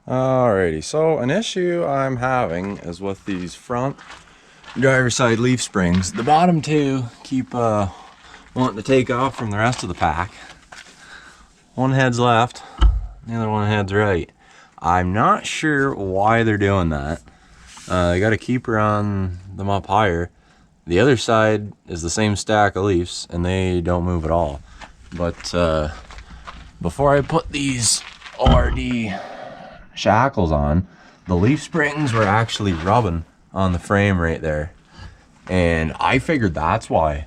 Alrighty, so an issue I'm having is with these front driver's side leaf springs. The bottom two keep wanting to take off from the rest of the pack. One head's left, the other one head's right. I'm not sure why they're doing that. They got a keeper on them up higher. The other side is the same stack of leaves and they don't move at all. But before I put these ORD shackles on, the leaf springs were actually rubbing on the frame right there, and I figured that's why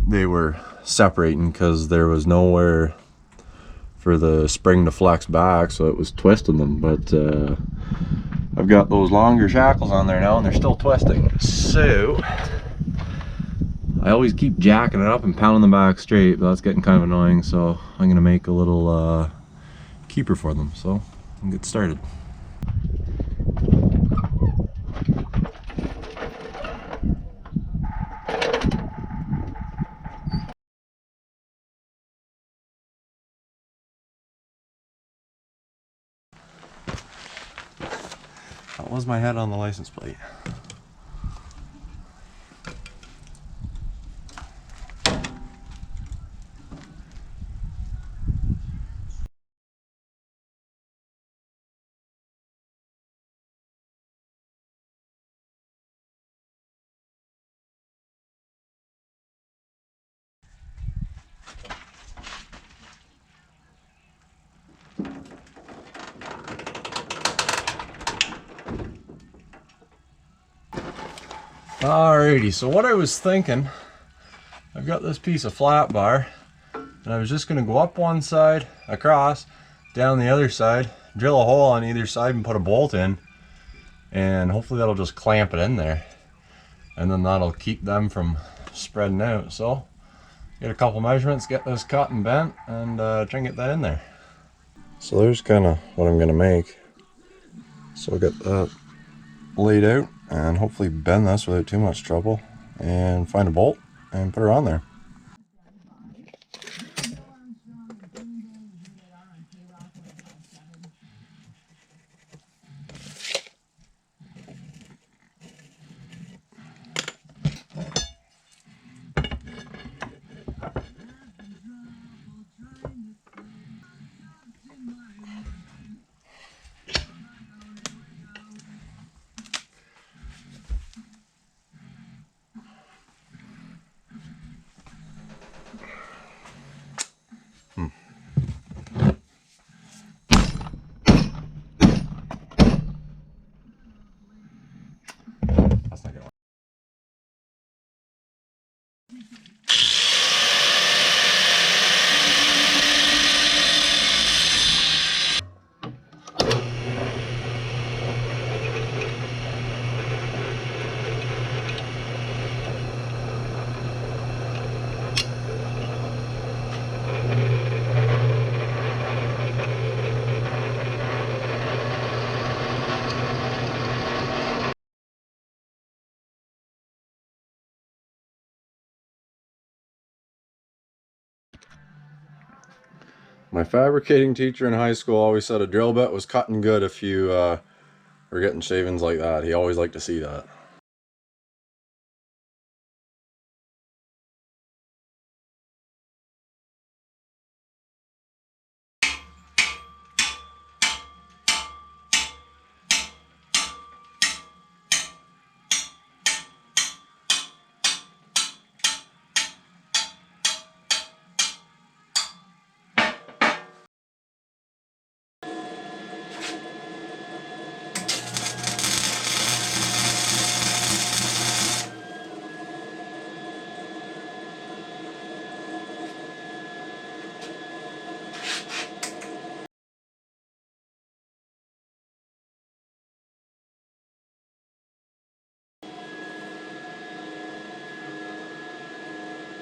they were separating, because there was nowhere for the spring to flex back, so it was twisting them. But I've got those longer shackles on there now and they're still twisting, so I always keep jacking it up and pounding them back straight, but that's getting kind of annoying, so I'm gonna make a little keeper for them, so and get started. That was my head on the license plate. Alrighty, so what I was thinking, I've got this piece of flat bar and I was just going to go up one side, across, down the other side, drill a hole on either side and put a bolt in, and hopefully that'll just clamp it in there, and then that'll keep them from spreading out. So get a couple measurements, get this cut and bent, and try and get that in there. So there's kind of what I'm going to make. So I'll get that laid out and hopefully bend this without too much trouble, and find a bolt and put her on there. My fabricating teacher in high school always said a drill bit was cutting good if you were getting shavings like that. He always liked to see that.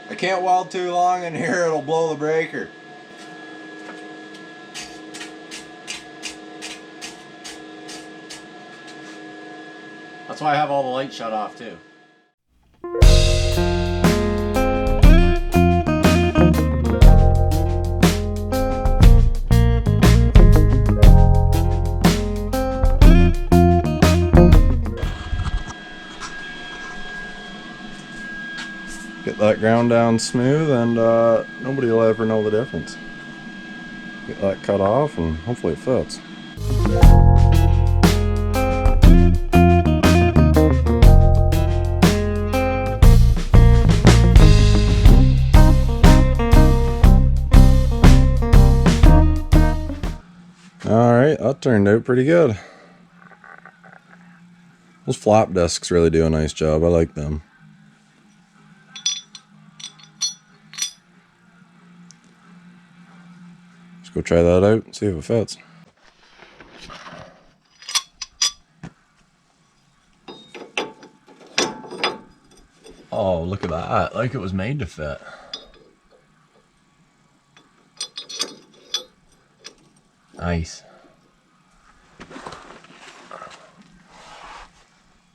I can't weld too long in here, it'll blow the breaker. That's why I have all the lights shut off too. Get that ground down smooth, and nobody will ever know the difference. Get that cut off, and hopefully it fits. Alright, that turned out pretty good. Those flap discs really do a nice job. I like them. Let's go try that out and see if it fits. Oh, look at that. Like it was made to fit. Nice.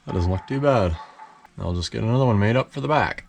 That doesn't look too bad. I'll just get another one made up for the back.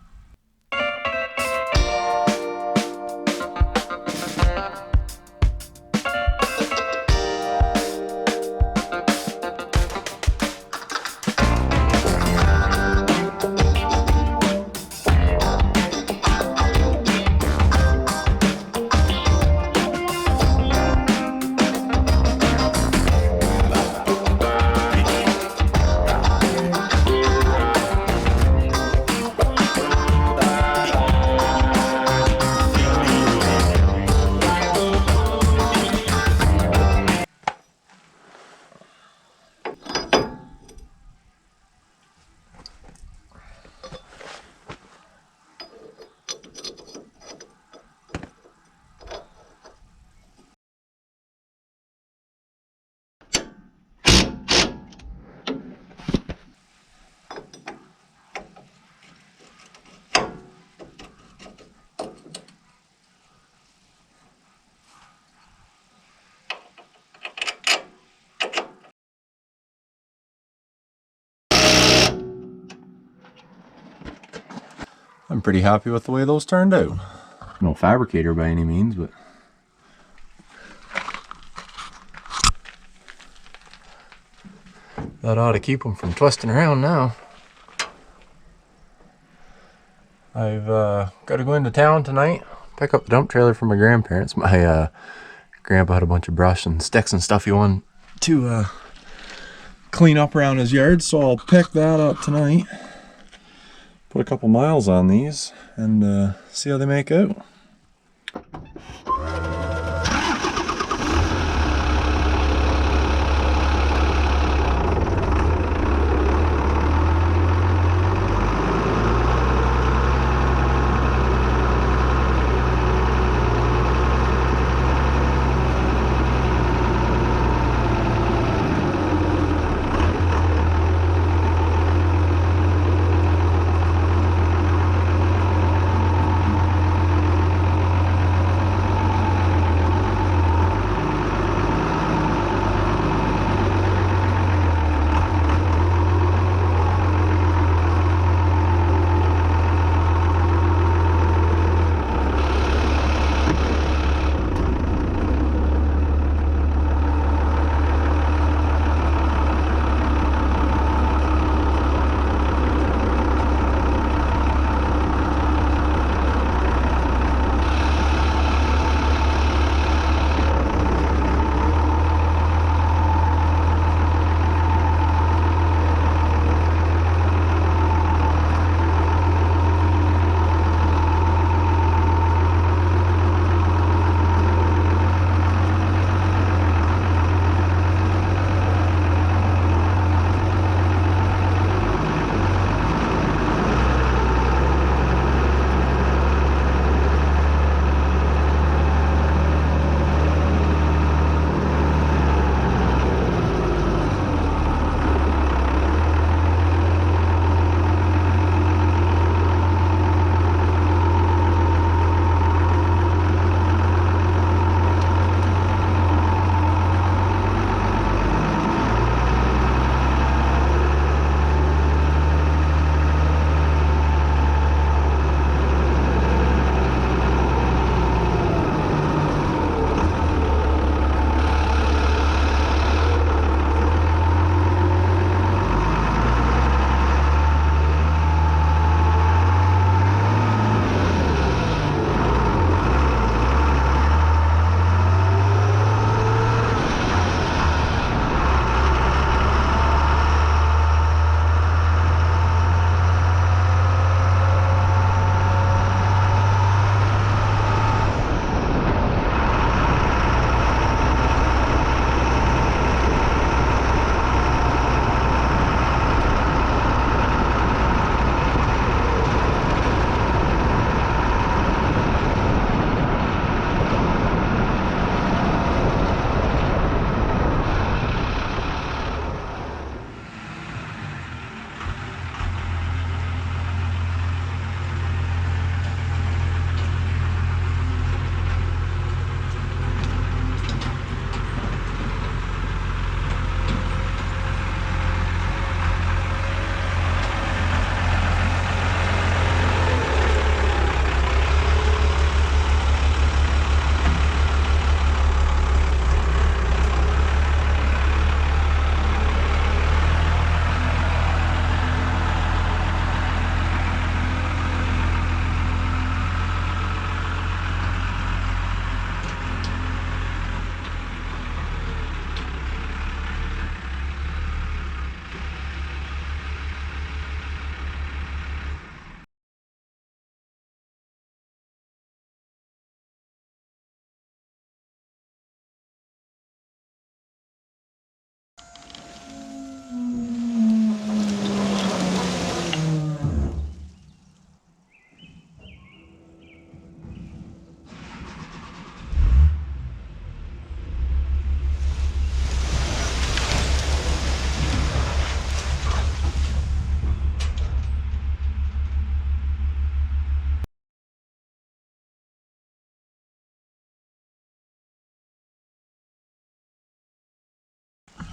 I'm pretty happy with the way those turned out. No fabricator by any means, but that ought to keep them from twisting around now. I've got to go into town tonight, pick up the dump trailer for my grandparents. My grandpa had a bunch of brush and sticks and stuff he wanted to clean up around his yard, so I'll pick that up tonight. Put a couple miles on these and see how they make out.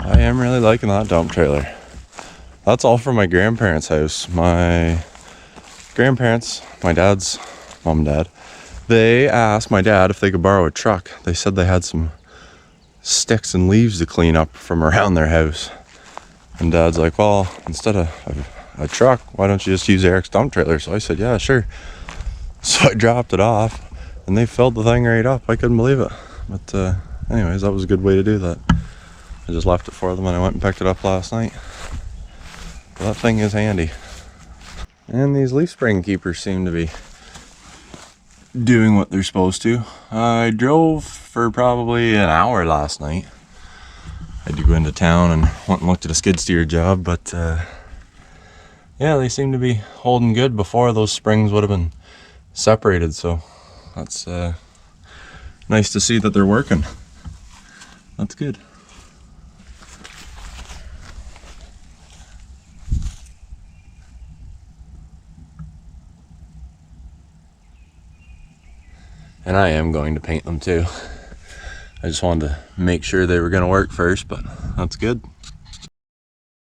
I am really liking that dump trailer. That's all from my grandparents' house. My grandparents, my dad's mom and dad, they asked my dad if they could borrow a truck. They said they had some sticks and leaves to clean up from around their house. And Dad's like, well, instead of a truck, why don't you just use Eric's dump trailer? So I said, yeah, sure. So I dropped it off and they filled the thing right up. I couldn't believe it. But anyways, that was a good way to do that. I just left it for them and I went and picked it up last night. But that thing is handy. And these leaf spring keepers seem to be doing what they're supposed to. I drove for probably an hour last night. I had to go into town and went and looked at a skid steer job, but yeah, they seem to be holding good. Before, those springs would have been separated, so that's nice to see that they're working. That's good. And I am going to paint them too. I just wanted to make sure they were going to work first, but that's good.